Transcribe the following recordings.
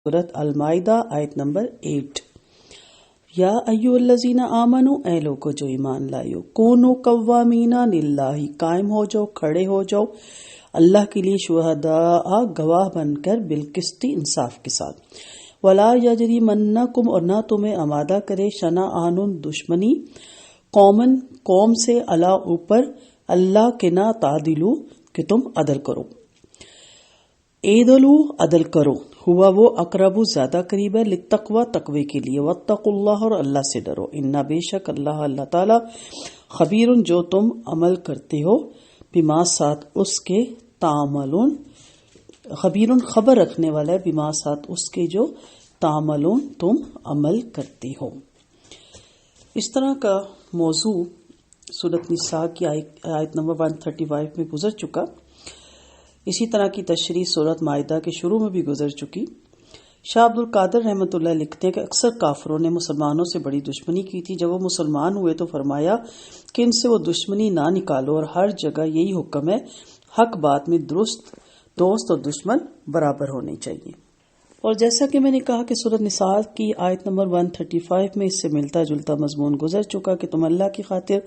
سورۃ المائدہ آیت نمبر 8۔ یا ایھا الذین آمنو، اے لوگو جو ایمان لائے ہو، کونوا قوامین للہ، قائم ہو جاؤ، کھڑے ہو جاؤ اللہ کے لیے، شہداء، گواہ بن کر، بالقسط، انصاف کے ساتھ، ولا یجرمنکم، اور نہ تمہیں آمادہ کرے، شنآن، دشمنی، قوم سے، اللہ اوپر، اللہ کے نہ، تعدلوا، کہ تم عدل کرو، اعدلوا، عدل کرو، ہوا وہ، اقرب، زیادہ قریب ہے، للتقوی، تقوی کے لیے، واتقوا اللہ، اور اللہ سے ڈرو، انا، بے شک اللہ تعالی، خبیر، جو تم عمل کرتے ہو، بما، ساتھ اس کے، تعملون، خبیر، خبر رکھنے والا ہے، بما، ساتھ اس کے، جو تعملون، تم عمل کرتے ہو۔ اس طرح کا موضوع سورۃ نساء کی آیت نمبر 135 میں گزر چکا۔ اسی طرح کی تشریح سورۃ مائدہ کے شروع میں بھی گزر چکی۔ شاہ عبد القادر رحمۃ اللہ لکھتے ہیں کہ اکثر کافروں نے مسلمانوں سے بڑی دشمنی کی تھی، جب وہ مسلمان ہوئے تو فرمایا کہ ان سے وہ دشمنی نہ نکالو، اور ہر جگہ یہی حکم ہے، حق بات میں درست، دوست اور دشمن برابر ہونے چاہیے۔ اور جیسا کہ میں نے کہا کہ سورۃ نساء کی آیت نمبر 135 میں اس سے ملتا جلتا مضمون گزر چکا کہ تم اللہ کی خاطر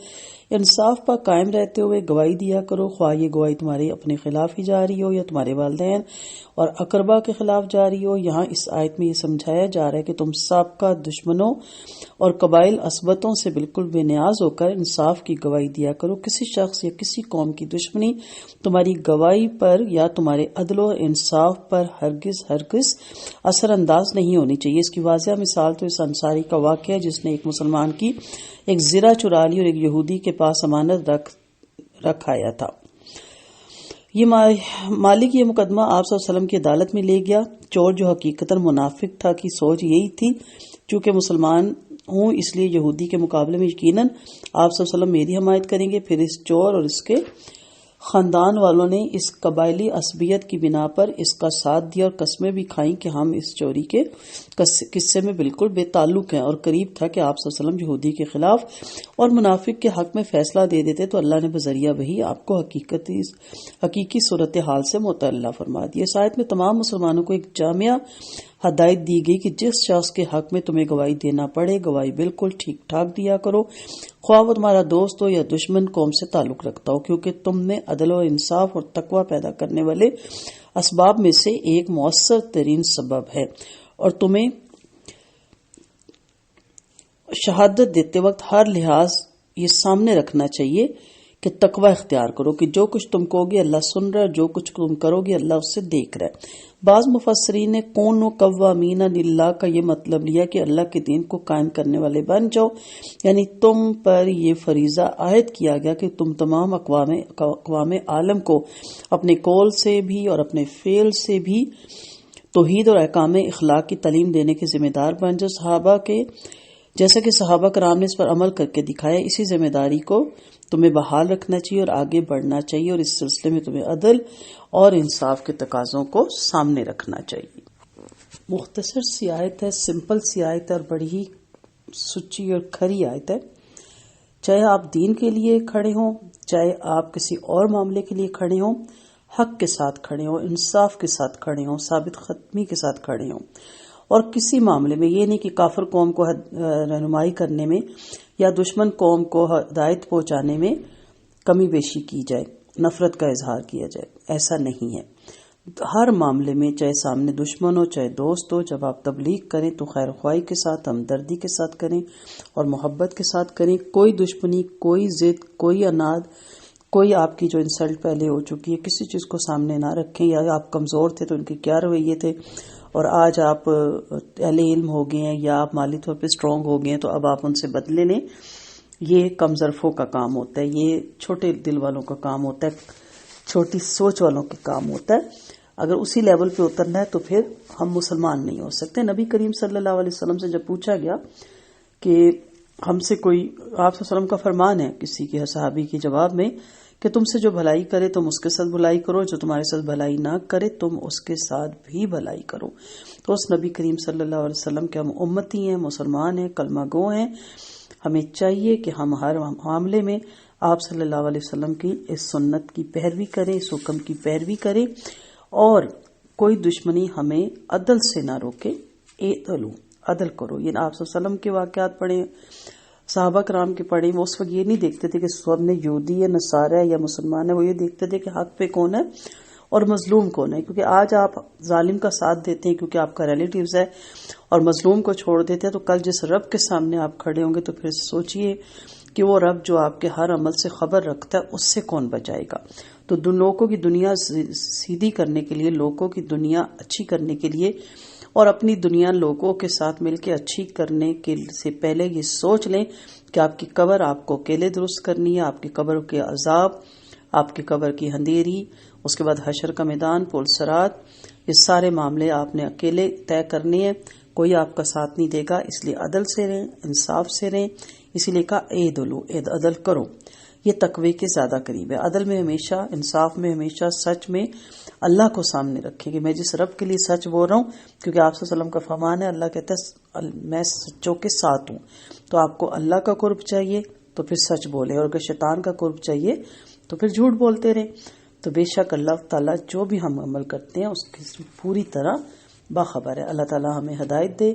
انصاف پر قائم رہتے ہوئے گواہی دیا کرو، خواہ یہ گواہی تمہارے اپنے خلاف ہی جاری ہو یا تمہارے والدین اور اقربا کے خلاف جاری ہو۔ یہاں اس آیت میں یہ سمجھایا جا رہا ہے کہ تم سابقہ دشمنوں اور قبائل اسبتوں سے بالکل بے نیاز ہو کر انصاف کی گواہی دیا کرو۔ کسی شخص یا کسی قوم کی دشمنی تمہاری گواہی پر یا تمہارے عدل و انصاف پر ہرگز اثر انداز نہیں ہونی چاہیے۔ اس کی واضح مثال تو اس انصاری کا واقعہ ہے جس نے ایک مسلمان کی ایک زرہ چرا لی اور ایک یہودی کے پاس امانت رکھ آیا تھا۔ یہ مالک یہ مقدمہ آپ صلی اللہ علیہ وسلم کی عدالت میں لے گیا۔ چور جو حقیقتاً منافق تھا کی سوچ یہی تھی، چونکہ مسلمان ہوں اس لیے یہودی کے مقابلے میں یقیناً آپ صلی اللہ علیہ وسلم میری حمایت کریں گے۔ پھر اس چور اور اس کے خاندان والوں نے اس قبائلی عصبیت کی بنا پر اس کا ساتھ دیا اور قسمیں بھی کھائیں کہ ہم اس چوری کے قصے میں بالکل بے تعلق ہیں، اور قریب تھا کہ آپ صلی اللہ علیہ وسلم یہودی کے خلاف اور منافق کے حق میں فیصلہ دے دیتے تو اللہ نے بذریعہ وحی آپ کو حقیقی صورتحال سے مطلع فرما دیا۔ اس آیت میں تمام مسلمانوں کو ایک جامع ہدایت دی گئی کہ جس شخص کے حق میں تمہیں گواہی دینا پڑے، گواہی بالکل ٹھیک ٹھاک دیا کرو، خواہ وہ تمہارا دوست ہو یا دشمن قوم سے تعلق رکھتا ہو، کیونکہ تم میں عدل و انصاف اور تقوی پیدا کرنے والے اسباب میں سے ایک مؤثر ترین سبب ہے۔ اور تمہیں شہادت دیتے وقت ہر لحاظ یہ سامنے رکھنا چاہیے کہ تقوی اختیار کرو کہ جو کچھ تم کہو گے اللہ سن رہا ہے، جو کچھ تم کرو گے اللہ اس سے دیکھ رہا ہے۔ بعض مفسرین نے کونوا قوامین للہ کا یہ مطلب لیا کہ اللہ کے دین کو قائم کرنے والے بن جاؤ، یعنی تم پر یہ فریضہ عائد کیا گیا کہ تم تمام اقوام عالم کو اپنے قول سے بھی اور اپنے فعل سے بھی توحید اور احکام اخلاق کی تعلیم دینے کے ذمہ دار بن جاؤ، جیسا کہ صحابہ کرام نے اس پر عمل کر کے دکھایا۔ اسی ذمہ داری کو تمہیں بحال رکھنا چاہیے اور آگے بڑھنا چاہیے، اور اس سلسلے میں تمہیں عدل اور انصاف کے تقاضوں کو سامنے رکھنا چاہیے۔ مختصر سی آیت ہے، سمپل سی آیت ہے اور بڑی ہی سچی اور کھری آیت ہے۔ چاہے آپ دین کے لیے کھڑے ہوں، چاہے آپ کسی اور معاملے کے لیے کھڑے ہوں، حق کے ساتھ کھڑے ہوں، انصاف کے ساتھ کھڑے ہوں، ثابت قدمی کے ساتھ کھڑے ہوں، اور کسی معاملے میں یہ نہیں کہ کافر قوم کو رہنمائی کرنے میں یا دشمن قوم کو ہدایت پہنچانے میں کمی بیشی کی جائے، نفرت کا اظہار کیا جائے، ایسا نہیں ہے۔ ہر معاملے میں چاہے سامنے دشمن ہو چاہے دوست ہو، جب آپ تبلیغ کریں تو خیر خواہی کے ساتھ، ہمدردی کے ساتھ کریں اور محبت کے ساتھ کریں۔ کوئی دشمنی، کوئی ضد، کوئی اناد، کوئی آپ کی جو انسلٹ پہلے ہو چکی ہے کسی چیز کو سامنے نہ رکھیں، یا آپ کمزور تھے تو ان کے کیا رویے تھے اور آج آپ اہل علم ہو گئے ہیں یا آپ مالی طور پہ اسٹرانگ ہو گئے ہیں تو اب آپ ان سے بدلے لیں۔ یہ کم ظرفوں کا کام ہوتا ہے، یہ چھوٹے دل والوں کا کام ہوتا ہے، چھوٹی سوچ والوں کا کام ہوتا ہے۔ اگر اسی لیول پہ اترنا ہے تو پھر ہم مسلمان نہیں ہو سکتے۔ نبی کریم صلی اللہ علیہ وسلم سے جب پوچھا گیا کہ ہم سے کوئی، آپ صلی اللہ علیہ وسلم کا فرمان ہے کسی کے صحابی کے جواب میں کہ تم سے جو بھلائی کرے تم اس کے ساتھ بھلائی کرو، جو تمہارے ساتھ بھلائی نہ کرے تم اس کے ساتھ بھی بھلائی کرو۔ تو اس نبی کریم صلی اللہ علیہ وسلم کے ہم امتی ہیں، مسلمان ہیں، کلمہ گو ہیں، ہمیں چاہیے کہ ہم ہر معاملے میں آپ صلی اللہ علیہ وسلم کی اس سنت کی پیروی کریں، اس حکم کی پیروی کریں، اور کوئی دشمنی ہمیں عدل سے نہ روکے، اعدلوا عدل کرو. یہ آپ صلی اللہ علیہ وسلم کے واقعات پڑھیں، صحابہ کرام کے پڑھیں، وہ اس وقت یہ نہیں دیکھتے تھے کہ سب نے یہودی ہے، نصارہ ہے یا مسلمان ہے، وہ یہ دیکھتے تھے کہ حق پہ کون ہے اور مظلوم کون ہے. کیونکہ آج آپ ظالم کا ساتھ دیتے ہیں کیونکہ آپ کا ریلیٹیوز ہے اور مظلوم کو چھوڑ دیتے ہیں، تو کل جس رب کے سامنے آپ کھڑے ہوں گے تو پھر سوچئے کہ وہ رب جو آپ کے ہر عمل سے خبر رکھتا ہے اس سے کون بچائے گا. تو لوگوں کی دنیا سیدھی کرنے کے لیے، لوگوں کی دنیا اچھی کرنے کے لیے اور اپنی دنیا لوگوں کے ساتھ مل کے اچھی کرنے کے سے پہلے یہ سوچ لیں کہ آپ کی قبر آپ کو اکیلے درست کرنی ہے، آپ کی قبر کے عذاب، آپ کی قبر کی اندھیری، اس کے بعد حشر کا میدان، پل صراط، یہ سارے معاملے آپ نے اکیلے طے کرنے ہیں، کوئی آپ کا ساتھ نہیں دے گا. اس لیے عدل سے رہیں، انصاف سے رہیں. اسی لیے کہا اعدلوا، عدل کرو. یہ تقوی کے زیادہ قریب ہے. عدل میں ہمیشہ، انصاف میں ہمیشہ، سچ میں اللہ کو سامنے رکھیں کہ میں جس رب کے لیے سچ بول رہا ہوں، کیونکہ آپ صلی اللہ علیہ وسلم کا فرمان ہے، اللہ کہتا ہے میں سچوں کے ساتھ ہوں. تو آپ کو اللہ کا قرب چاہیے تو پھر سچ بولے، اور اگر شیطان کا قرب چاہیے تو پھر جھوٹ بولتے رہیں. تو بے شک اللہ تعالیٰ جو بھی ہم عمل کرتے ہیں اس کی پوری طرح باخبر ہے. اللہ تعالیٰ ہمیں ہدایت دے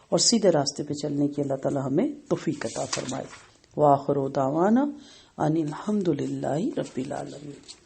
اور سیدھے راستے پہ چلنے کی اللہ تعالیٰ ہمیں توفیق عطا فرمائے. وآخر دعوانا ان الحمد للہ رب العالمین.